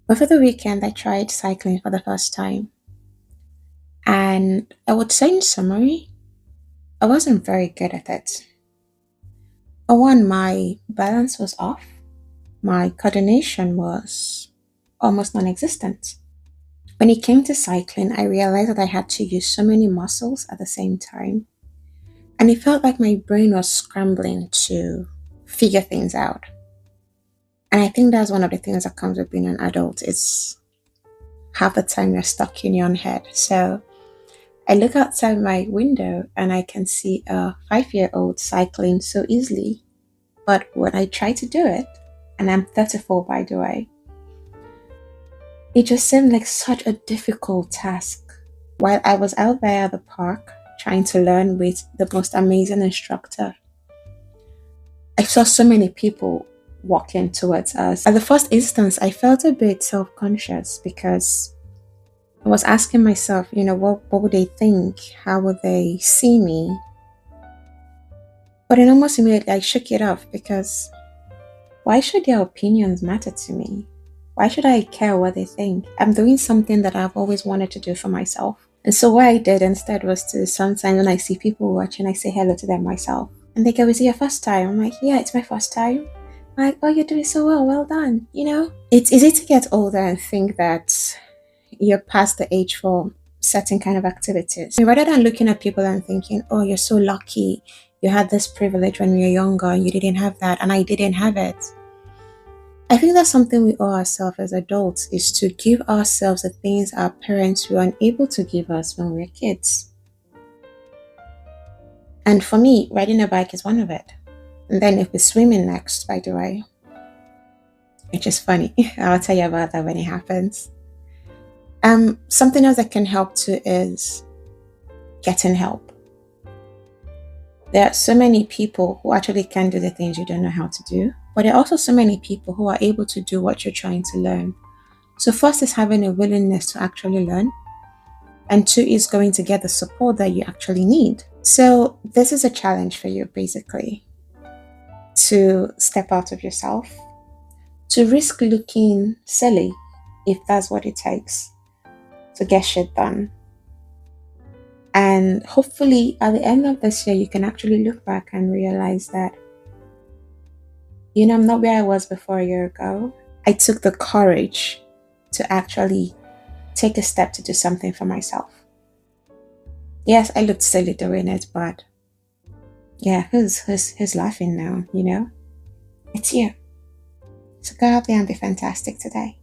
Over the weekend, I tried cycling for the first time. And I would say, in summary, I wasn't very good at it. For one, my balance was off, my coordination was almost non existent. When it came to cycling, I realized that I had to use so many muscles at the same time. And it felt like my brain was scrambling to figure things out. And I think that's one of the things that comes with being an adult. It's half the time you're stuck in your own head. So I look outside my window and I can see a 5-year-old cycling so easily. But when I try to do it, and I'm 34 by the way, it just seemed like such a difficult task. While I was out there at the park trying to learn with the most amazing instructor, I saw so many people walking towards us. At the first instance, I felt a bit self conscious because I was asking myself, what would they think? How would they see me? But then almost immediately I shook it off because why should their opinions matter to me? Why should I care what they think? I'm doing something that I've always wanted to do for myself. And so what I did instead was to sometimes when I see people watching, I say hello to them myself. And they go, is it your first time? I'm like, yeah, it's my first time. I'm like, oh, you're doing so well. Well done. It's easy to get older and think that you're past the age for certain kind of activities. And rather than looking at people and thinking, oh, you're so lucky. You had this privilege when you were younger and you didn't have that and I didn't have it. I think that's something we owe ourselves as adults is to give ourselves the things our parents were unable to give us when we were kids. And for me, riding a bike is one of it. And then if we're swimming next, by the way, which is funny. I'll tell you about that when it happens. Something else that can help too is getting help. There are so many people who actually can do the things you don't know how to do, but there are also so many people who are able to do what you're trying to learn. So first is having a willingness to actually learn, and two is going to get the support that you actually need. So this is a challenge for you basically, to step out of yourself, to risk looking silly if that's what it takes to get shit done. And hopefully at the end of this year, you can actually look back and realize that, I'm not where I was before a year ago. I took the courage to actually take a step to do something for myself. Yes, I looked silly doing it, but yeah, who's laughing now, It's you. So go out there and be fantastic today.